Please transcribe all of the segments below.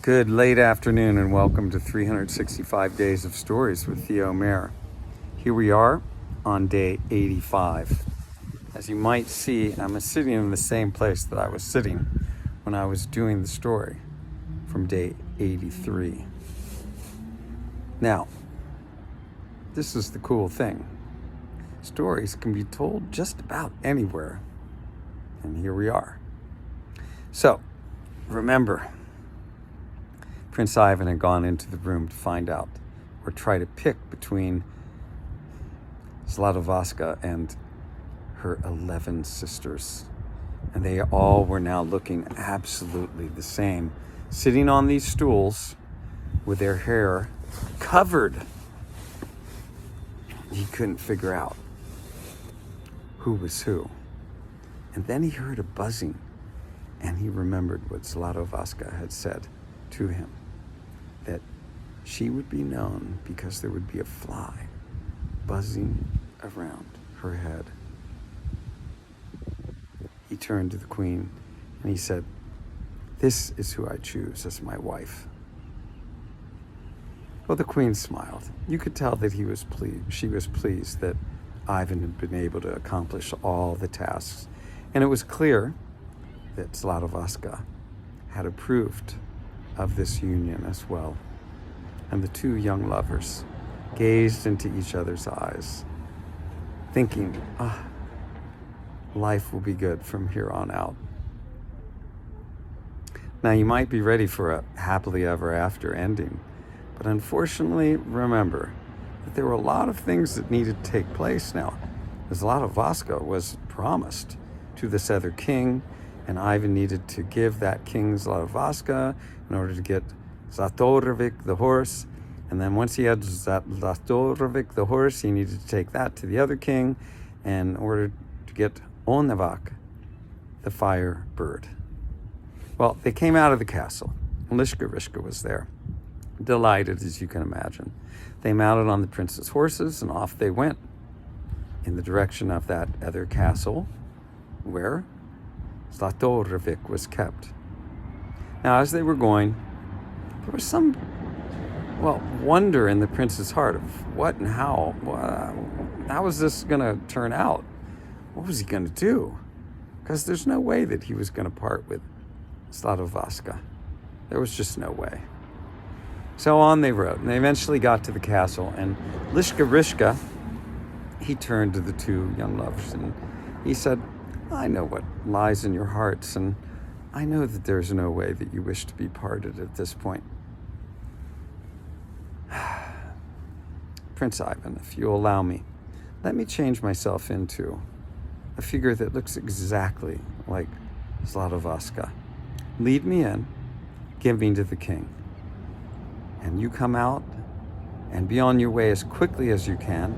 Good late afternoon and welcome to 365 Days of Stories with Theo Mayer. Here we are on day 85. As you might see, I'm sitting in the same place that I was sitting when I was doing the story from day 83. Now, this is the cool thing. Stories can be told just about anywhere. And here we are. So, remember, Prince Ivan had gone into the room to find out or try to pick between Zlatovaska and her 11 sisters. And they all were now looking absolutely the same, sitting on these stools with their hair covered. He couldn't figure out who was who. And then he heard a buzzing, and he remembered what Zlatovaska had said to him, that she would be known because there would be a fly buzzing around her head. He turned to the queen and he said, "This is who I choose as my wife." Well, the queen smiled. You could tell that he was pleased. She was pleased that Ivan had been able to accomplish all the tasks. And it was clear that Zlatovaska had approved of this union as well. And the two young lovers gazed into each other's eyes, thinking, life will be good from here on out. Now, you might be ready for a happily ever after ending, but unfortunately, remember that there were a lot of things that needed to take place now. Zlatovaska was promised to this other king, and Ivan needed to give that king Zlatovaska in order to get Zlatorovik the horse. And then once he had Zlatorovik the horse, he needed to take that to the other king in order to get Onevak the Firebird. Well, they came out of the castle. Lishka was there, delighted as you can imagine. They mounted on the prince's horses and off they went in the direction of that other castle where Zlatorovik was kept. Now, as they were going, there was some, wonder in the prince's heart of what and how. How was this going to turn out? What was he going to do? Because there's no way that he was going to part with Zlatovaska. There was just no way. So on they rode, and they eventually got to the castle, and Lishka, he turned to the two young lovers, and he said, "I know what lies in your hearts, and I know that there's no way that you wish to be parted at this point. Prince Ivan, if you allow me, let me change myself into a figure that looks exactly like Zlatovaska. Lead me in, give me to the king, and you come out and be on your way as quickly as you can,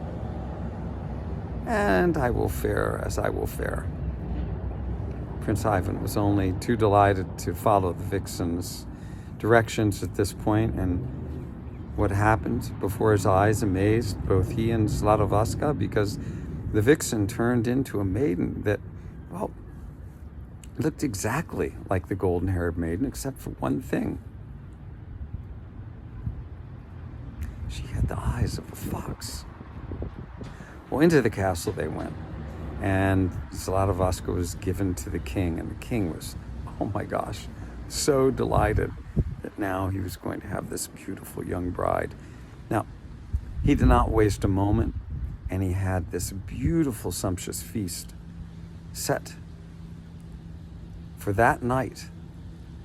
and I will fare as I will fare." Prince Ivan was only too delighted to follow the vixen's directions at this point, and what happened before his eyes amazed both he and Zlatovaska, because the vixen turned into a maiden that, looked exactly like the golden-haired maiden, except for one thing. She had the eyes of a fox. Well, into the castle they went, and Zlatovaska was given to the king, and the king was, oh my gosh, so delighted that now he was going to have this beautiful young bride. Now, he did not waste a moment, and he had this beautiful, sumptuous feast set for that night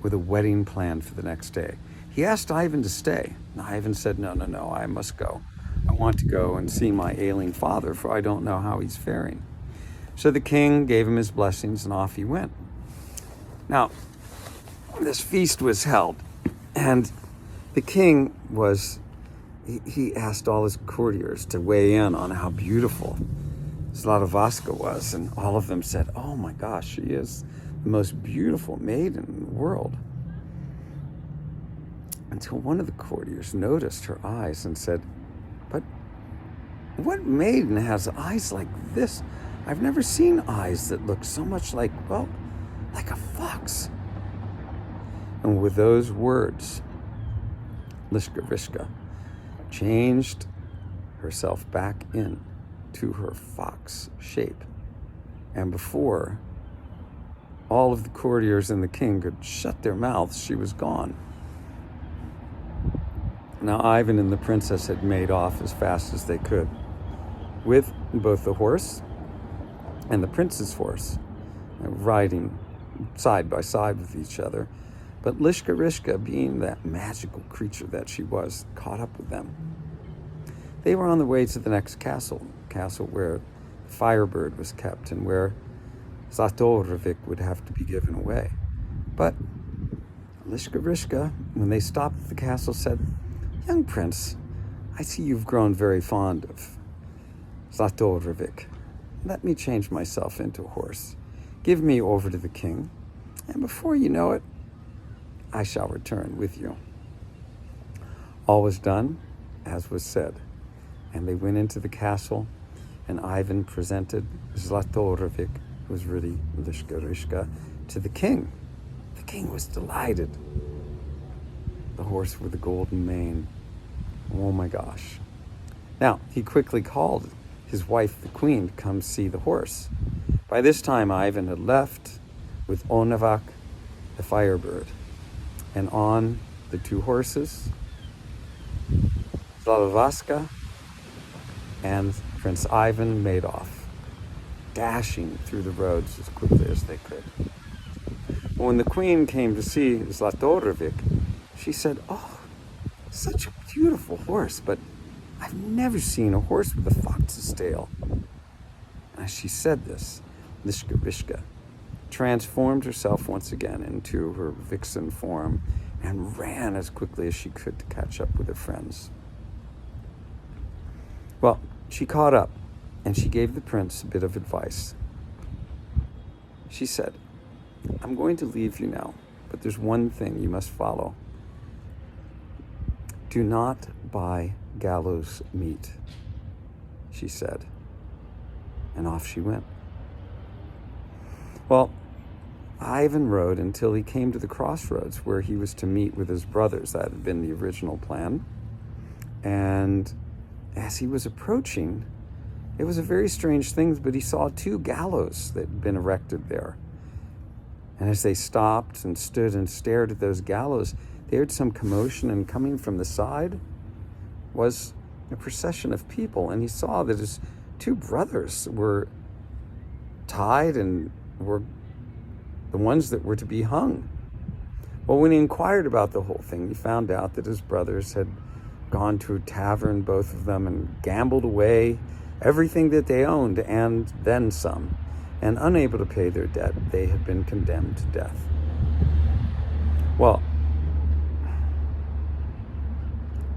with a wedding planned for the next day. He asked Ivan to stay. And Ivan said, no, I must go. I want to go and see my ailing father, for I don't know how he's faring. So the king gave him his blessings, and off he went. Now, this feast was held, and the king he asked all his courtiers to weigh in on how beautiful Zlatovaska was, and all of them said, "Oh my gosh, she is the most beautiful maiden in the world." Until one of the courtiers noticed her eyes and said, "But what maiden has eyes like this? I've never seen eyes that look so much like a fox." And with those words, Lishkarishka changed herself back in to her fox shape. And before all of the courtiers and the king could shut their mouths, she was gone. Now Ivan and the princess had made off as fast as they could, with both the horse and the prince's horse riding side by side with each other. But Lishkarishka, being that magical creature that she was, caught up with them. They were on the way to the next castle where Firebird was kept and where Zlatorovik would have to be given away. But Lishkarishka, when they stopped at the castle, said, "Young prince, I see you've grown very fond of Zlatorovik. Let me change myself into a horse. Give me over to the king, and before you know it, I shall return with you." All was done as was said, and they went into the castle, and Ivan presented Zlatorovik, who was really Lishkarishka, to the king. The king was delighted. The horse with the golden mane. Oh my gosh. Now, he quickly called his wife, the queen, to come see the horse. By this time, Ivan had left with Onavak, the Firebird, and on the two horses, Zlatovaska and Prince Ivan made off, dashing through the roads as quickly as they could. When the queen came to see Zlatorovik, she said, "Oh, such a beautiful horse, but I've never seen a horse with a fox's tail." As she said this, Lishkarishka transformed herself once again into her vixen form and ran as quickly as she could to catch up with her friends. Well, she caught up, and she gave the prince a bit of advice. She said, "I'm going to leave you now, but there's one thing you must follow. Do not buy gallows meat," she said. And off she went. Well, Ivan rode until he came to the crossroads where he was to meet with his brothers. That had been the original plan. And as he was approaching, it was a very strange thing, but he saw two gallows that had been erected there. And as they stopped and stood and stared at those gallows, they heard some commotion, and coming from the side was a procession of people. And he saw that his two brothers were tied and were the ones that were to be hung. Well, when he inquired about the whole thing, he found out that his brothers had gone to a tavern, both of them, and gambled away everything that they owned and then some. And unable to pay their debt, they had been condemned to death. Well,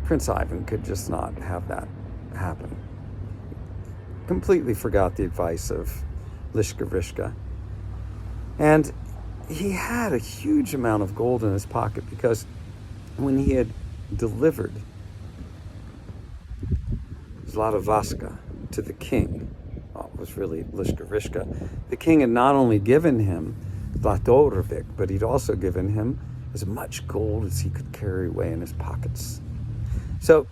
Prince Ivan could just not have that happen. Completely forgot the advice of Lishkarishka. And he had a huge amount of gold in his pocket, because when he had delivered Zlatovaska to the king, well, it was really Lishkarishka, the king had not only given him Zlatorovik, but he'd also given him as much gold as he could carry away in his pockets. So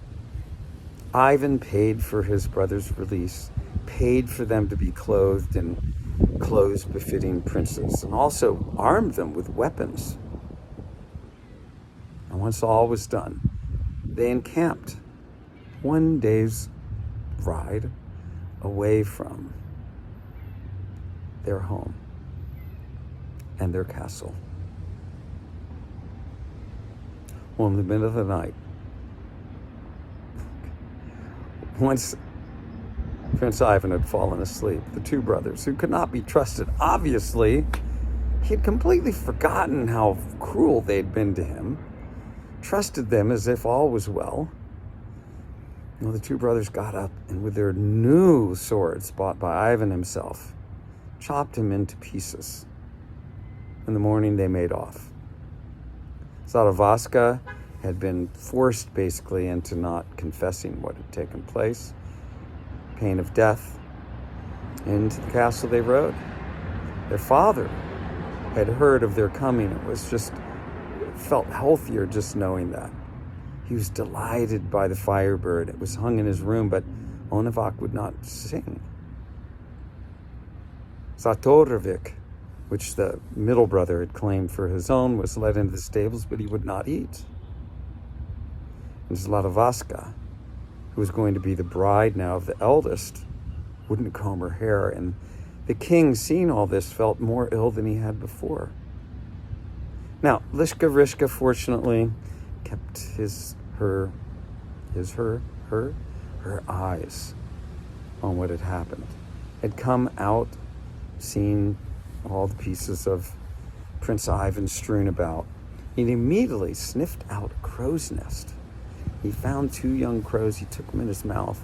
Ivan paid for his brother's release, paid for them to be clothed in clothes befitting princes, and also armed them with weapons. And once all was done, they encamped one day's ride away from their home and their castle. Well, in the middle of the night, once Prince Ivan had fallen asleep, the two brothers, who could not be trusted, obviously, he had completely forgotten how cruel they'd been to him, trusted them as if all was well. Well, the two brothers got up and with their new swords bought by Ivan himself, chopped him into pieces. In the morning, they made off. Zlatovaska had been forced basically into not confessing what had taken place. Pain of death. Into the castle they rode. Their father had heard of their coming. It felt healthier just knowing that. He was delighted by the Firebird. It was hung in his room, but Onevok would not sing. Zlatorovik, which the middle brother had claimed for his own, was led into the stables, but he would not eat. And Zlatovaska, who was going to be the bride now of the eldest, wouldn't comb her hair, and the king, seeing all this, felt more ill than he had before. Now, Lishka Rishka, fortunately, kept her eyes on what had happened. Had come out, seen all the pieces of Prince Ivan strewn about. He immediately sniffed out a crow's nest. He found 2 young crows. He took them in his mouth.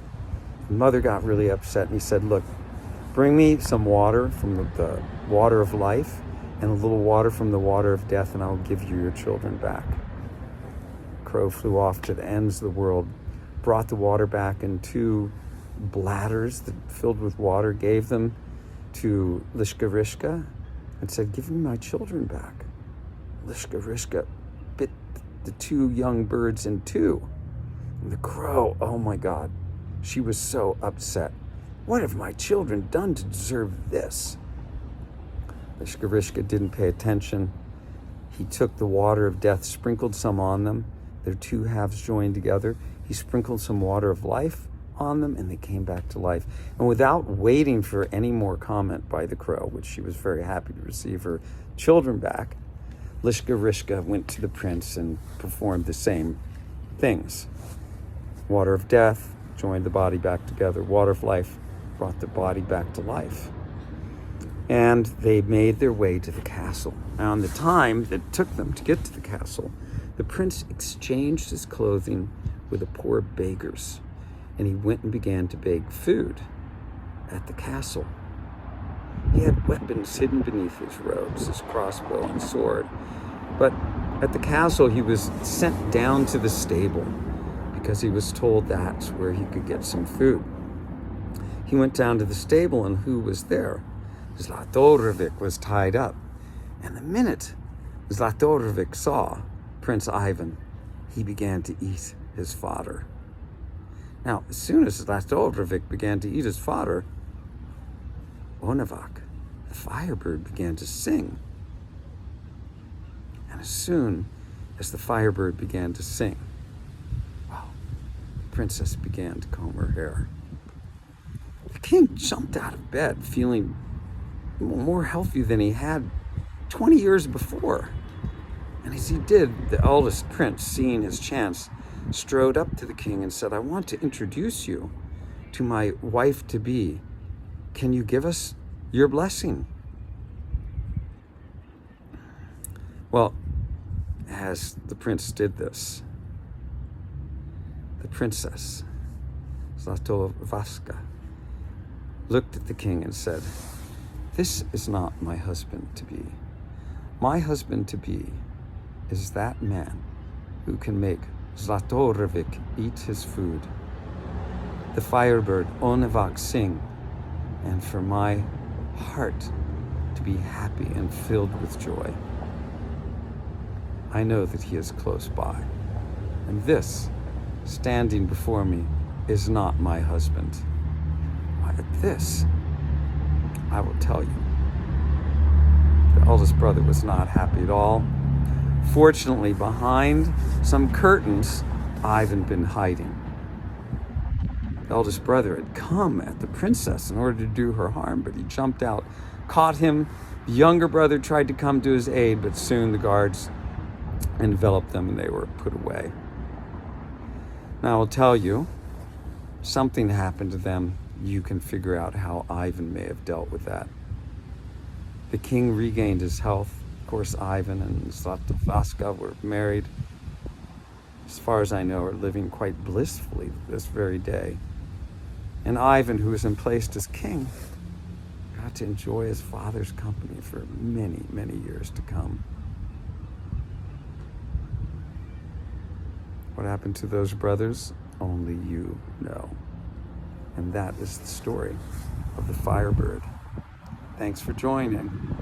The mother got really upset, and he said, look, bring me some water from the water of life and a little water from the water of death, and I will give you your children back. Crow flew off to the ends of the world, brought the water back in 2 bladders filled with water, gave them to Lishka Rishka, and said, give me my children back. Lishka Rishka bit the 2 young birds in 2. And the crow, oh my God, she was so upset. What have my children done to deserve this? Lishka Rishka didn't pay attention. He took the water of death, sprinkled some on them. Their 2 halves joined together. He sprinkled some water of life on them, and they came back to life. And without waiting for any more comment by the crow, which she was very happy to receive her children back, Lishka Rishka went to the prince and performed the same things. Water of death joined the body back together. Water of life brought the body back to life. And they made their way to the castle. Now, in the time that it took them to get to the castle, the prince exchanged his clothing with the poor beggars, and he went and began to beg food at the castle. He had weapons hidden beneath his robes, his crossbow and sword. But at the castle, he was sent down to the stable because he was told that's where he could get some food. He went down to the stable, and who was there? Zlatorovik was tied up. And the minute Zlatorovik saw Prince Ivan, he began to eat his fodder. Now, as soon as Zlatorovik began to eat his fodder, Onevok, the Firebird, began to sing. And as soon as the Firebird began to sing, well, the princess began to comb her hair. The king jumped out of bed, feeling more healthy than he had 20 years before. And as he did, the eldest prince, seeing his chance, strode up to the king and said, I want to introduce you to my wife-to-be. Can you give us your blessing? Well, as the prince did this, the princess, Zlatovaska, looked at the king and said, this is not my husband-to-be. My husband-to-be is that man who can make Zlatorovik eat his food, the Firebird Onevok sing, and for my heart to be happy and filled with joy. I know that he is close by, and this, standing before me, is not my husband. At this, I will tell you, the eldest brother was not happy at all. Fortunately, behind some curtains, Ivan had been hiding. The eldest brother had come at the princess in order to do her harm, but he jumped out, caught him. The younger brother tried to come to his aid, but soon the guards enveloped them and they were put away. Now, I will tell you, something happened to them. You can figure out how Ivan may have dealt with that. The king regained his health. Of course, Ivan and Zlatovaska were married. As far as I know, are living quite blissfully this very day. And Ivan, who was emplaced as king, got to enjoy his father's company for many, many years to come. What happened to those brothers? Only you know. And that is the story of the Firebird. Thanks for joining.